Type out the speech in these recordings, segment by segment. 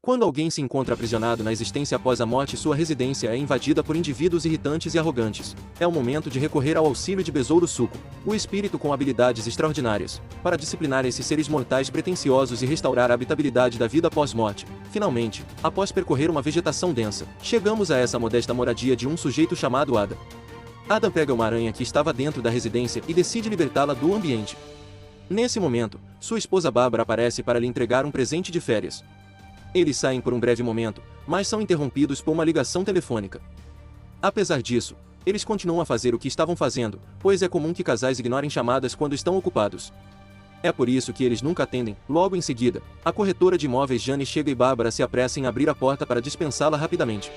Quando alguém se encontra aprisionado na existência após a morte, sua residência é invadida por indivíduos irritantes e arrogantes. É o momento de recorrer ao auxílio de Besouro Suco, o espírito com habilidades extraordinárias, para disciplinar esses seres mortais pretensiosos e restaurar a habitabilidade da vida pós-morte. Finalmente, após percorrer uma vegetação densa, chegamos a essa modesta moradia de um sujeito chamado Adam. Adam pega uma aranha que estava dentro da residência e decide libertá-la do ambiente. Nesse momento, sua esposa Bárbara aparece para lhe entregar um presente de férias. Eles saem por um breve momento, mas são interrompidos por uma ligação telefônica. Apesar disso, eles continuam a fazer o que estavam fazendo, pois é comum que casais ignorem chamadas quando estão ocupados. É por isso que eles nunca atendem. Logo em seguida, a corretora de imóveis Jane chega e Bárbara se apressa em abrir a porta para dispensá-la rapidamente.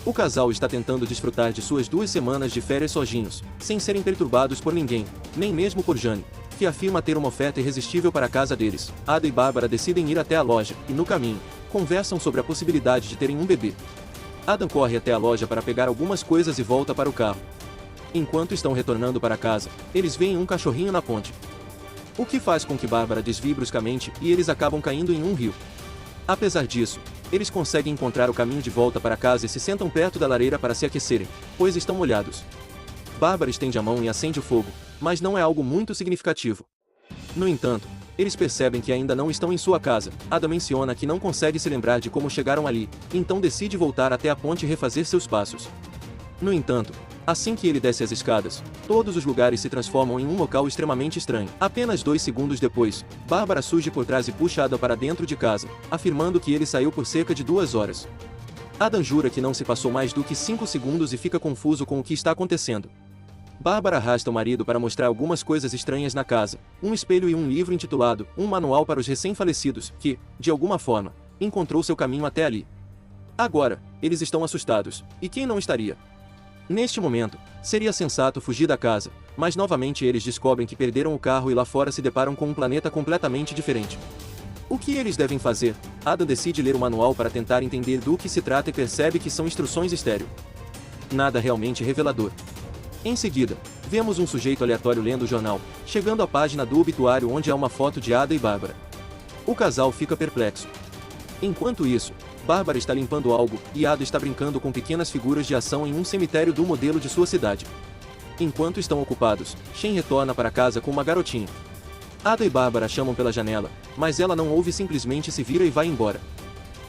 O casal está tentando desfrutar de suas 2 semanas de férias sozinhos, sem serem perturbados por ninguém, nem mesmo por Jane, que afirma ter uma oferta irresistível para a casa deles. Ada e Bárbara decidem ir até a loja, e no caminho, conversam sobre a possibilidade de terem um bebê. Adam corre até a loja para pegar algumas coisas e volta para o carro. Enquanto estão retornando para casa, eles veem um cachorrinho na ponte. O que faz com que Bárbara desvie bruscamente e eles acabam caindo em um rio. Apesar disso, eles conseguem encontrar o caminho de volta para casa e se sentam perto da lareira para se aquecerem, pois estão molhados. Bárbara estende a mão e acende o fogo, mas não é algo muito significativo. No entanto, eles percebem que ainda não estão em sua casa. Adam menciona que não consegue se lembrar de como chegaram ali, então decide voltar até a ponte e refazer seus passos. No entanto, assim que ele desce as escadas, todos os lugares se transformam em um local extremamente estranho. Apenas 2 segundos depois, Bárbara surge por trás e puxa Adam para dentro de casa, afirmando que ele saiu por cerca de 2 horas. Adam jura que não se passou mais do que 5 segundos e fica confuso com o que está acontecendo. Bárbara arrasta o marido para mostrar algumas coisas estranhas na casa, um espelho e um livro intitulado Um Manual para os Recém-Falecidos, que, de alguma forma, encontrou seu caminho até ali. Agora, eles estão assustados, e quem não estaria? Neste momento, seria sensato fugir da casa, mas novamente eles descobrem que perderam o carro e lá fora se deparam com um planeta completamente diferente. O que eles devem fazer? Adam decide ler o manual para tentar entender do que se trata e percebe que são instruções estéril. Nada realmente revelador. Em seguida, vemos um sujeito aleatório lendo o jornal, chegando à página do obituário onde há uma foto de Ada e Bárbara. O casal fica perplexo. Enquanto isso, Bárbara está limpando algo, e Ada está brincando com pequenas figuras de ação em um cemitério do modelo de sua cidade. Enquanto estão ocupados, Shen retorna para casa com uma garotinha. Ada e Bárbara chamam pela janela, mas ela não ouve e simplesmente se vira e vai embora.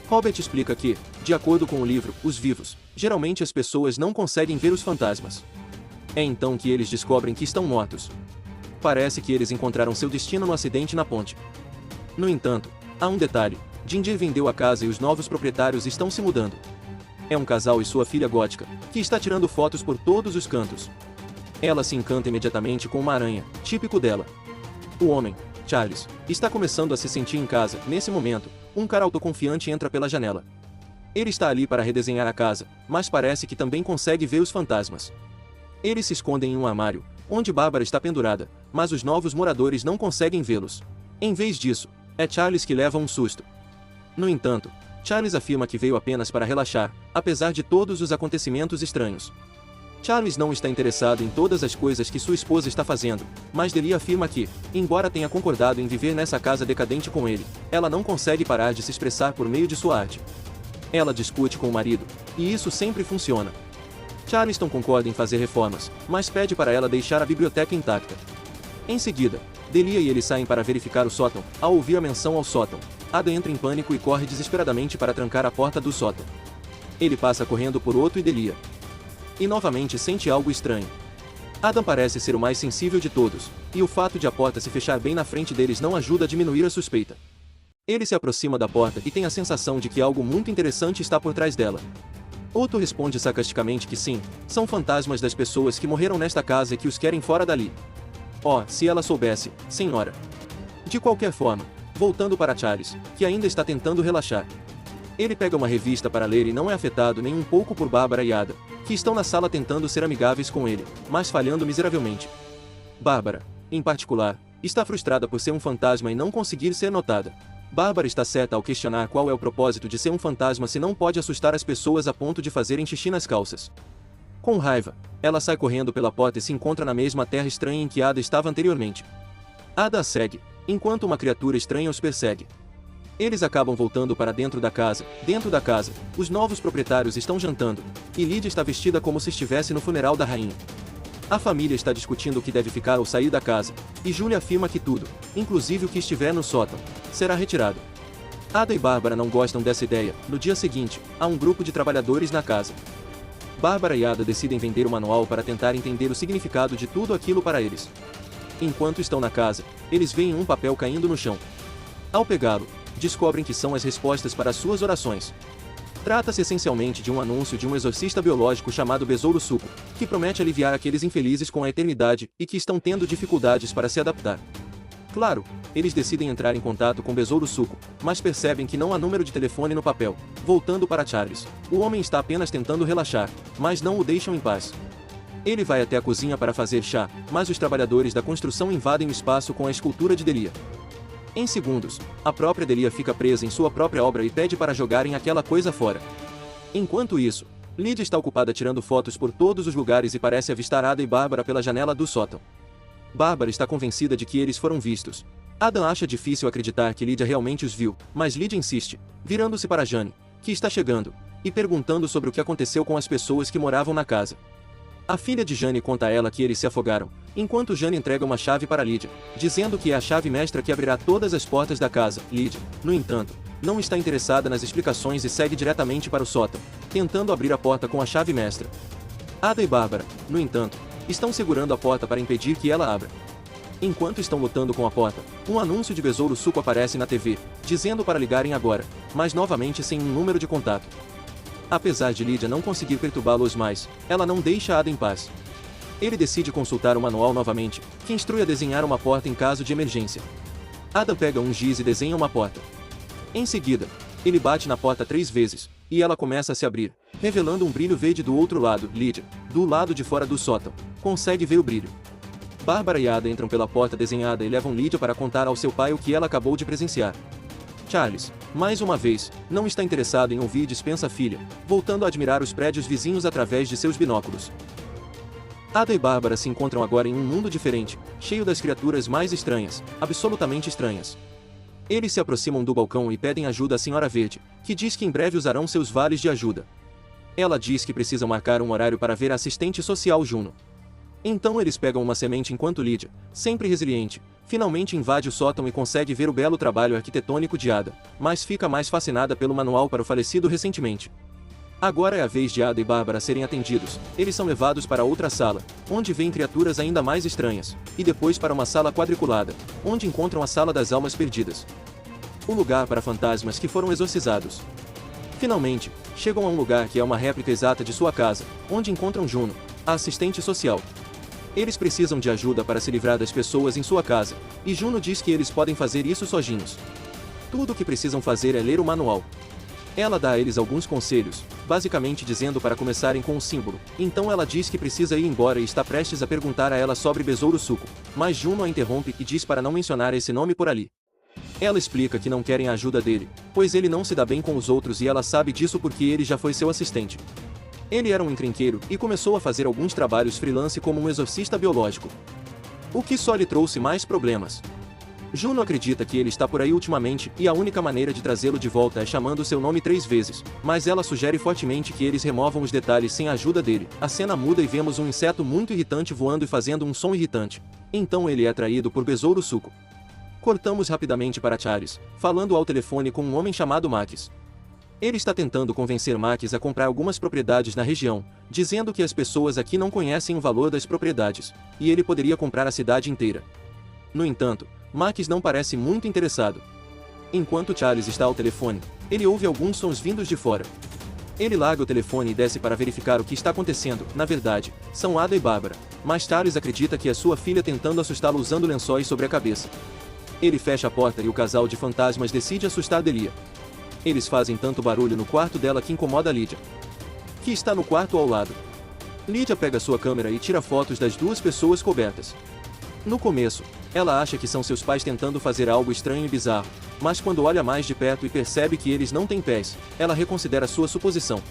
Robert explica que, de acordo com o livro, os vivos, geralmente as pessoas não conseguem ver os fantasmas. É então que eles descobrem que estão mortos. Parece que eles encontraram seu destino no acidente na ponte. No entanto, há um detalhe: Ginger vendeu a casa e os novos proprietários estão se mudando. É um casal e sua filha gótica, que está tirando fotos por todos os cantos. Ela se encanta imediatamente com uma aranha, típico dela. O homem, Charles, está começando a se sentir em casa. Nesse momento, um cara autoconfiante entra pela janela. Ele está ali para redesenhar a casa, mas parece que também consegue ver os fantasmas. Eles se escondem em um armário, onde Bárbara está pendurada, mas os novos moradores não conseguem vê-los. Em vez disso, é Charles que leva um susto. No entanto, Charles afirma que veio apenas para relaxar, apesar de todos os acontecimentos estranhos. Charles não está interessado em todas as coisas que sua esposa está fazendo, mas Delia afirma que, embora tenha concordado em viver nessa casa decadente com ele, ela não consegue parar de se expressar por meio de sua arte. Ela discute com o marido, e isso sempre funciona. Charleston concorda em fazer reformas, mas pede para ela deixar a biblioteca intacta. Em seguida, Delia e ele saem para verificar o sótão. Ao ouvir a menção ao sótão, Ada entra em pânico e corre desesperadamente para trancar a porta do sótão. Ele passa correndo por Otto e Delia. E novamente sente algo estranho. Adam parece ser o mais sensível de todos, e o fato de a porta se fechar bem na frente deles não ajuda a diminuir a suspeita. Ele se aproxima da porta e tem a sensação de que algo muito interessante está por trás dela. Otto responde sarcasticamente que sim, são fantasmas das pessoas que morreram nesta casa e que os querem fora dali. Oh, se ela soubesse, senhora. De qualquer forma, voltando para Charles, que ainda está tentando relaxar. Ele pega uma revista para ler e não é afetado nem um pouco por Bárbara e Ada, que estão na sala tentando ser amigáveis com ele, mas falhando miseravelmente. Bárbara, em particular, está frustrada por ser um fantasma e não conseguir ser notada. Bárbara está certa ao questionar qual é o propósito de ser um fantasma se não pode assustar as pessoas a ponto de fazerem xixi nas calças. Com raiva, ela sai correndo pela porta e se encontra na mesma terra estranha em que Ada estava anteriormente. Ada a segue, enquanto uma criatura estranha os persegue. Eles acabam voltando para dentro da casa. Dentro da casa, os novos proprietários estão jantando, e Lydia está vestida como se estivesse no funeral da rainha. A família está discutindo o que deve ficar ou sair da casa, e Julia afirma que tudo, inclusive o que estiver no sótão, será retirado. Ada e Bárbara não gostam dessa ideia. No dia seguinte, há um grupo de trabalhadores na casa. Bárbara e Ada decidem vender o manual para tentar entender o significado de tudo aquilo para eles. Enquanto estão na casa, eles veem um papel caindo no chão. Ao pegá-lo, descobrem que são as respostas para as suas orações. Trata-se essencialmente de um anúncio de um exorcista biológico chamado Besouro Suco, que promete aliviar aqueles infelizes com a eternidade e que estão tendo dificuldades para se adaptar. Claro, eles decidem entrar em contato com Besouro Suco, mas percebem que não há número de telefone no papel. Voltando para Charles, o homem está apenas tentando relaxar, mas não o deixam em paz. Ele vai até a cozinha para fazer chá, mas os trabalhadores da construção invadem o espaço com a escultura de Delia. Em segundos, a própria Delia fica presa em sua própria obra e pede para jogarem aquela coisa fora. Enquanto isso, Lydia está ocupada tirando fotos por todos os lugares e parece avistar Ada e Bárbara pela janela do sótão. Bárbara está convencida de que eles foram vistos. Adam acha difícil acreditar que Lydia realmente os viu, mas Lydia insiste, virando-se para Jane, que está chegando, e perguntando sobre o que aconteceu com as pessoas que moravam na casa. A filha de Jane conta a ela que eles se afogaram, enquanto Jane entrega uma chave para Lydia, dizendo que é a chave mestra que abrirá todas as portas da casa. Lydia, no entanto, não está interessada nas explicações e segue diretamente para o sótão, tentando abrir a porta com a chave mestra. Ada e Bárbara, no entanto, estão segurando a porta para impedir que ela abra. Enquanto estão lutando com a porta, um anúncio de Besouro Suco aparece na TV, dizendo para ligarem agora, mas novamente sem um número de contato. Apesar de Lydia não conseguir perturbá-los mais, ela não deixa Ada em paz. Ele decide consultar o manual novamente, que instrui a desenhar uma porta em caso de emergência. Ada pega um giz e desenha uma porta. Em seguida, ele bate na porta 3 vezes, e ela começa a se abrir, revelando um brilho verde do outro lado. Lydia, do lado de fora do sótão, consegue ver o brilho. Bárbara e Ada entram pela porta desenhada e levam Lydia para contar ao seu pai o que ela acabou de presenciar. Charles, mais uma vez, não está interessado em ouvir e dispensa a filha, voltando a admirar os prédios vizinhos através de seus binóculos. Ada e Bárbara se encontram agora em um mundo diferente, cheio das criaturas mais estranhas, absolutamente estranhas. Eles se aproximam do balcão e pedem ajuda à Senhora Verde, que diz que em breve usarão seus vales de ajuda. Ela diz que precisam marcar um horário para ver a assistente social Juno. Então eles pegam uma semente enquanto Lydia, sempre resiliente, finalmente invade o sótão e consegue ver o belo trabalho arquitetônico de Ada, mas fica mais fascinada pelo manual para o falecido recentemente. Agora é a vez de Ada e Bárbara serem atendidos. Eles são levados para outra sala, onde veem criaturas ainda mais estranhas, e depois para uma sala quadriculada, onde encontram a Sala das Almas Perdidas. O lugar para fantasmas que foram exorcizados. Finalmente, chegam a um lugar que é uma réplica exata de sua casa, onde encontram Juno, a assistente social. Eles precisam de ajuda para se livrar das pessoas em sua casa, e Juno diz que eles podem fazer isso sozinhos. Tudo o que precisam fazer é ler o manual. Ela dá a eles alguns conselhos, basicamente dizendo para começarem com um símbolo. Então ela diz que precisa ir embora e está prestes a perguntar a ela sobre Besouro Suco, mas Juno a interrompe e diz para não mencionar esse nome por ali. Ela explica que não querem a ajuda dele, pois ele não se dá bem com os outros e ela sabe disso porque ele já foi seu assistente. Ele era um encrenqueiro e começou a fazer alguns trabalhos freelance como um exorcista biológico, o que só lhe trouxe mais problemas. Juno acredita que ele está por aí ultimamente e a única maneira de trazê-lo de volta é chamando seu nome 3 vezes, mas ela sugere fortemente que eles removam os detalhes sem a ajuda dele. A cena muda e vemos um inseto muito irritante voando e fazendo um som irritante. Então ele é atraído por Besouro Suco. Cortamos rapidamente para Charles, falando ao telefone com um homem chamado Max. Ele está tentando convencer Max a comprar algumas propriedades na região, dizendo que as pessoas aqui não conhecem o valor das propriedades, e ele poderia comprar a cidade inteira. No entanto, Max não parece muito interessado. Enquanto Charles está ao telefone, ele ouve alguns sons vindos de fora. Ele larga o telefone e desce para verificar o que está acontecendo. Na verdade, são Ada e Bárbara, mas Charles acredita que é sua filha tentando assustá-lo usando lençóis sobre a cabeça. Ele fecha a porta e o casal de fantasmas decide assustar Delia. Eles fazem tanto barulho no quarto dela que incomoda Lydia, que está no quarto ao lado. Lydia pega sua câmera e tira fotos das 2 pessoas cobertas. No começo, ela acha que são seus pais tentando fazer algo estranho e bizarro, mas quando olha mais de perto e percebe que eles não têm pés, ela reconsidera sua suposição.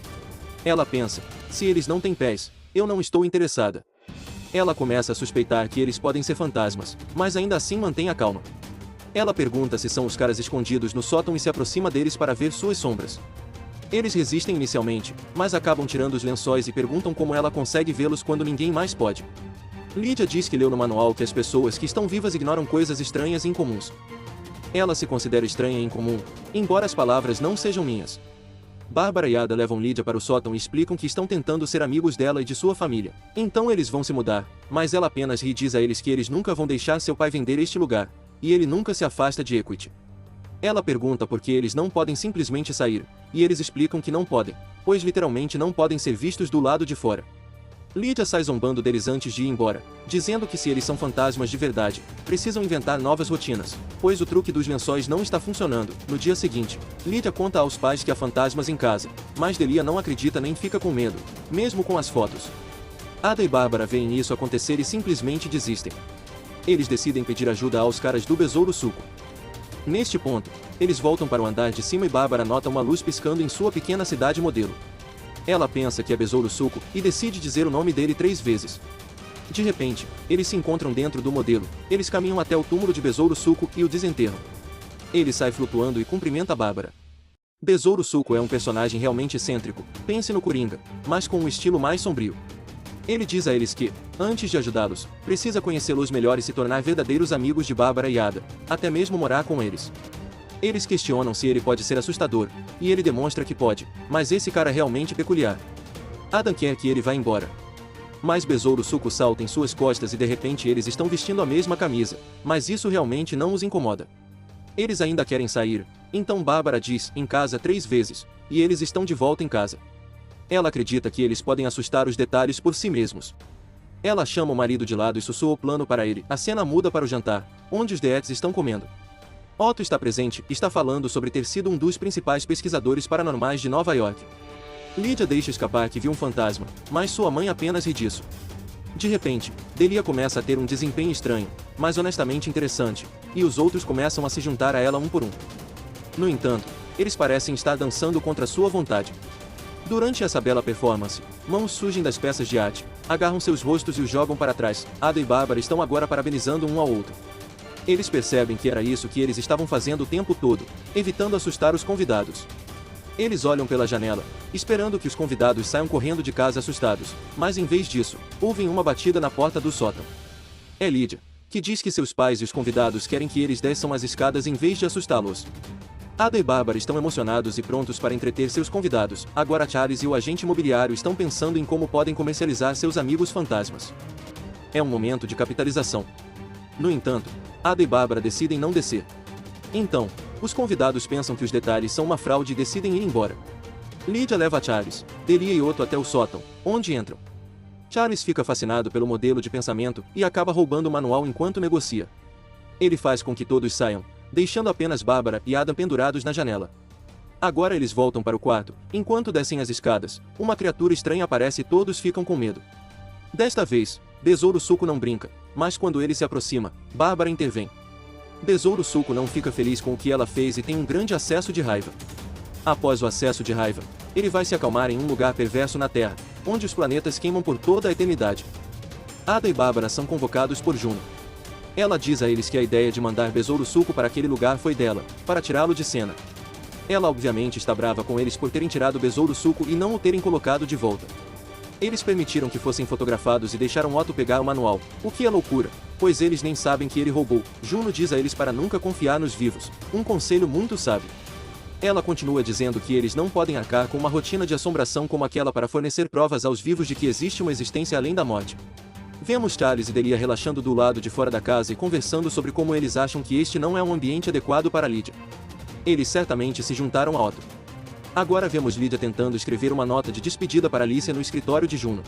Ela pensa, se eles não têm pés, eu não estou interessada. Ela começa a suspeitar que eles podem ser fantasmas, mas ainda assim mantém a calma. Ela pergunta se são os caras escondidos no sótão e se aproxima deles para ver suas sombras. Eles resistem inicialmente, mas acabam tirando os lençóis e perguntam como ela consegue vê-los quando ninguém mais pode. Lydia diz que leu no manual que as pessoas que estão vivas ignoram coisas estranhas e incomuns. Ela se considera estranha e incomum, embora as palavras não sejam minhas. Bárbara e Ada levam Lydia para o sótão e explicam que estão tentando ser amigos dela e de sua família. Então eles vão se mudar, mas ela apenas ri e diz a eles que eles nunca vão deixar seu pai vender este lugar, e ele nunca se afasta de Equity. Ela pergunta por que eles não podem simplesmente sair, e eles explicam que não podem, pois literalmente não podem ser vistos do lado de fora. Lydia sai zombando deles antes de ir embora, dizendo que se eles são fantasmas de verdade, precisam inventar novas rotinas, pois o truque dos lençóis não está funcionando. No dia seguinte, Lydia conta aos pais que há fantasmas em casa, mas Delia não acredita nem fica com medo, mesmo com as fotos. Ada e Bárbara veem isso acontecer e simplesmente desistem. Eles decidem pedir ajuda aos caras do Besouro Suco. Neste ponto, eles voltam para o andar de cima e Bárbara nota uma luz piscando em sua pequena cidade modelo. Ela pensa que é Besouro Suco e decide dizer o nome dele 3 vezes. De repente, eles se encontram dentro do modelo, eles caminham até o túmulo de Besouro Suco e o desenterram. Ele sai flutuando e cumprimenta Bárbara. Besouro Suco é um personagem realmente excêntrico, pense no Coringa, mas com um estilo mais sombrio. Ele diz a eles que, antes de ajudá-los, precisa conhecê-los melhor e se tornar verdadeiros amigos de Bárbara e Ada, até mesmo morar com eles. Eles questionam se ele pode ser assustador, e ele demonstra que pode, mas esse cara é realmente peculiar. Adam quer que ele vá embora. Mas Besouro Suco salta em suas costas e de repente eles estão vestindo a mesma camisa, mas isso realmente não os incomoda. Eles ainda querem sair, então Bárbara diz "em casa" 3 vezes, e eles estão de volta em casa. Ela acredita que eles podem assustar os detalhes por si mesmos. Ela chama o marido de lado e sussurra o plano para ele. A cena muda para o jantar, onde os Deets estão comendo. Otto está presente e está falando sobre ter sido um dos principais pesquisadores paranormais de Nova York. Lydia deixa escapar que viu um fantasma, mas sua mãe apenas ri disso. De repente, Delia começa a ter um desempenho estranho, mas honestamente interessante, e os outros começam a se juntar a ela um por um. No entanto, eles parecem estar dançando contra sua vontade. Durante essa bela performance, mãos surgem das peças de arte, agarram seus rostos e os jogam para trás. Ada e Bárbara estão agora parabenizando um ao outro. Eles percebem que era isso que eles estavam fazendo o tempo todo, evitando assustar os convidados. Eles olham pela janela, esperando que os convidados saiam correndo de casa assustados, mas em vez disso, ouvem uma batida na porta do sótão. É Lydia, que diz que seus pais e os convidados querem que eles desçam as escadas em vez de assustá-los. Ada e Bárbara estão emocionados e prontos para entreter seus convidados. Agora Charles e o agente imobiliário estão pensando em como podem comercializar seus amigos fantasmas. É um momento de capitalização. No entanto, Ada e Bárbara decidem não descer. Então, os convidados pensam que os detalhes são uma fraude e decidem ir embora. Lydia leva Charles, Delia e Otto até o sótão, onde entram. Charles fica fascinado pelo modelo de pensamento e acaba roubando o manual enquanto negocia. Ele faz com que todos saiam, deixando apenas Bárbara e Adam pendurados na janela. Agora eles voltam para o quarto, enquanto descem as escadas, uma criatura estranha aparece e todos ficam com medo. Desta vez, Besouro Suco não brinca, mas quando ele se aproxima, Bárbara intervém. Besouro Suco não fica feliz com o que ela fez e tem um grande acesso de raiva. Após o acesso de raiva, ele vai se acalmar em um lugar perverso na Terra, onde os planetas queimam por toda a eternidade. Ada e Bárbara são convocados por Juno. Ela diz a eles que a ideia de mandar Besouro Suco para aquele lugar foi dela, para tirá-lo de cena. Ela obviamente está brava com eles por terem tirado Besouro Suco e não o terem colocado de volta. Eles permitiram que fossem fotografados e deixaram Otto pegar o manual, o que é loucura, pois eles nem sabem que ele roubou. Juno diz a eles para nunca confiar nos vivos, um conselho muito sábio. Ela continua dizendo que eles não podem arcar com uma rotina de assombração como aquela para fornecer provas aos vivos de que existe uma existência além da morte. Vemos Charles e Delia relaxando do lado de fora da casa e conversando sobre como eles acham que este não é um ambiente adequado para Lydia. Eles certamente se juntaram a Otto. Agora vemos Lydia tentando escrever uma nota de despedida para Alicia no escritório de Juno.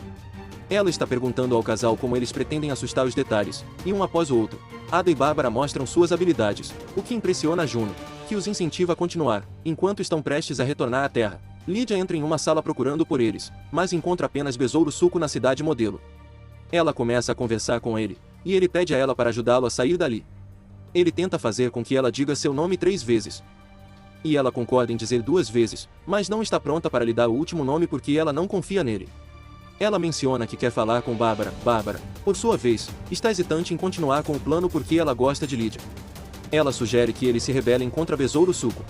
Ela está perguntando ao casal como eles pretendem assustar os detalhes, e um após o outro, Ada e Bárbara mostram suas habilidades, o que impressiona Juno, que os incentiva a continuar, enquanto estão prestes a retornar à Terra. Lydia entra em uma sala procurando por eles, mas encontra apenas Besouro Suco na cidade modelo. Ela começa a conversar com ele, e ele pede a ela para ajudá-lo a sair dali. Ele tenta fazer com que ela diga seu nome 3 vezes. E ela concorda em dizer 2 vezes, mas não está pronta para lhe dar o último nome porque ela não confia nele. Ela menciona que quer falar com Bárbara. Bárbara, por sua vez, está hesitante em continuar com o plano porque ela gosta de Lydia. Ela sugere que eles se rebelem contra Besouro Suco.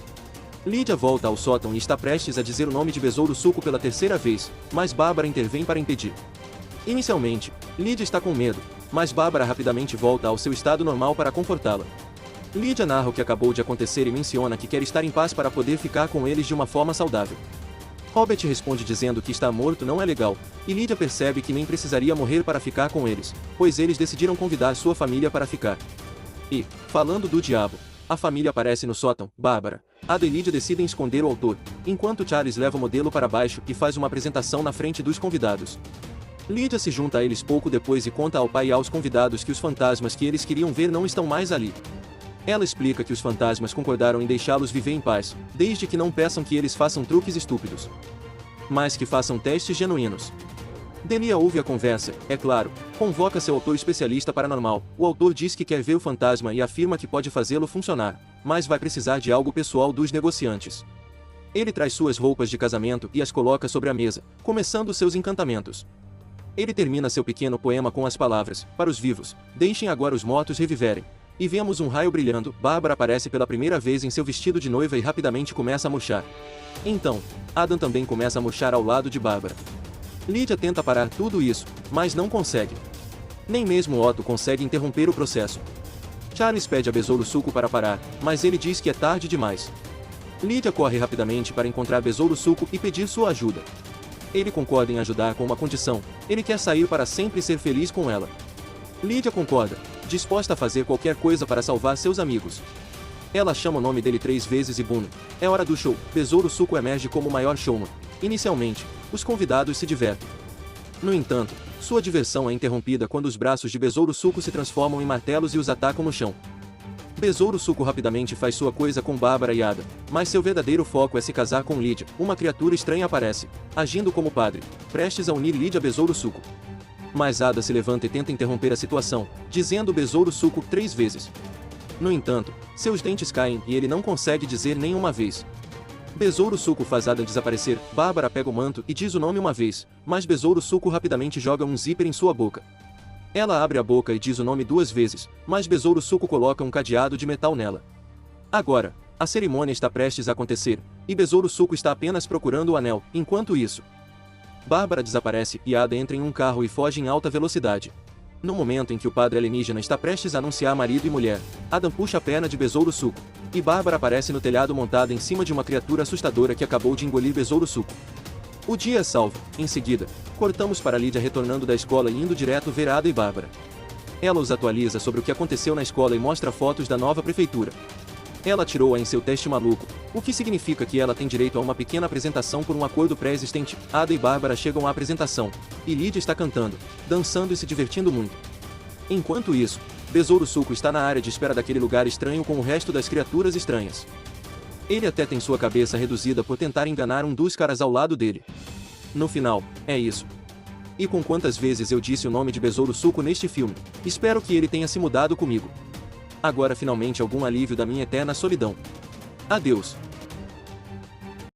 Lydia volta ao sótão e está prestes a dizer o nome de Besouro Suco pela terceira vez, mas Bárbara intervém para impedir. Inicialmente, Lydia está com medo, mas Bárbara rapidamente volta ao seu estado normal para confortá-la. Lydia narra o que acabou de acontecer e menciona que quer estar em paz para poder ficar com eles de uma forma saudável. Robert responde dizendo que estar morto não é legal, e Lydia percebe que nem precisaria morrer para ficar com eles, pois eles decidiram convidar sua família para ficar. E, falando do diabo, a família aparece no sótão. Bárbara, Ada e Lydia decidem esconder o autor, enquanto Charles leva o modelo para baixo e faz uma apresentação na frente dos convidados. Lydia se junta a eles pouco depois e conta ao pai e aos convidados que os fantasmas que eles queriam ver não estão mais ali. Ela explica que os fantasmas concordaram em deixá-los viver em paz, desde que não peçam que eles façam truques estúpidos, mas que façam testes genuínos. Delia ouve a conversa, é claro, convoca seu autor especialista paranormal. O autor diz que quer ver o fantasma e afirma que pode fazê-lo funcionar, mas vai precisar de algo pessoal dos negociantes. Ele traz suas roupas de casamento e as coloca sobre a mesa, começando seus encantamentos. Ele termina seu pequeno poema com as palavras: para os vivos, deixem agora os mortos reviverem. E vemos um raio brilhando. Bárbara aparece pela primeira vez em seu vestido de noiva e rapidamente começa a murchar. Então, Adam também começa a murchar ao lado de Bárbara. Lydia tenta parar tudo isso, mas não consegue. Nem mesmo Otto consegue interromper o processo. Charles pede a Besouro Suco para parar, mas ele diz que é tarde demais. Lydia corre rapidamente para encontrar Besouro Suco e pedir sua ajuda. Ele concorda em ajudar com uma condição: ele quer sair para sempre e ser feliz com ela. Lydia concorda, disposta a fazer qualquer coisa para salvar seus amigos. Ela chama o nome dele 3 vezes e boom, é hora do show. Besouro Suco emerge como o maior showman. Inicialmente, os convidados se divertem. No entanto, sua diversão é interrompida quando os braços de Besouro Suco se transformam em martelos e os atacam no chão. Besouro Suco rapidamente faz sua coisa com Bárbara e Ada, mas seu verdadeiro foco é se casar com Lydia. Uma criatura estranha aparece, agindo como padre, prestes a unir Lydia a Besouro Suco. Mas Ada se levanta e tenta interromper a situação, dizendo Besouro Suco 3 vezes. No entanto, seus dentes caem e ele não consegue dizer nem uma vez. Besouro Suco faz Ada desaparecer. Bárbara pega o manto e diz o nome uma vez, mas Besouro Suco rapidamente joga um zíper em sua boca. Ela abre a boca e diz o nome 2 vezes, mas Besouro Suco coloca um cadeado de metal nela. Agora, a cerimônia está prestes a acontecer, e Besouro Suco está apenas procurando o anel. Enquanto isso, Bárbara desaparece e Ada entra em um carro e foge em alta velocidade. No momento em que o padre alienígena está prestes a anunciar marido e mulher, Adam puxa a perna de Besouro Suco, e Bárbara aparece no telhado montada em cima de uma criatura assustadora que acabou de engolir Besouro Suco. O dia é salvo. Em seguida, cortamos para Lydia retornando da escola e indo direto ver Ada e Bárbara. Ela os atualiza sobre o que aconteceu na escola e mostra fotos da nova prefeitura. Ela tirou-a em seu teste maluco, o que significa que ela tem direito a uma pequena apresentação por um acordo pré-existente. Ada e Bárbara chegam à apresentação, e Lydia está cantando, dançando e se divertindo muito. Enquanto isso, Besouro Suco está na área de espera daquele lugar estranho com o resto das criaturas estranhas. Ele até tem sua cabeça reduzida por tentar enganar um dos caras ao lado dele. No final, é isso. E com quantas vezes eu disse o nome de Besouro Suco neste filme, espero que ele tenha se mudado comigo. Agora finalmente algum alívio da minha eterna solidão. Adeus.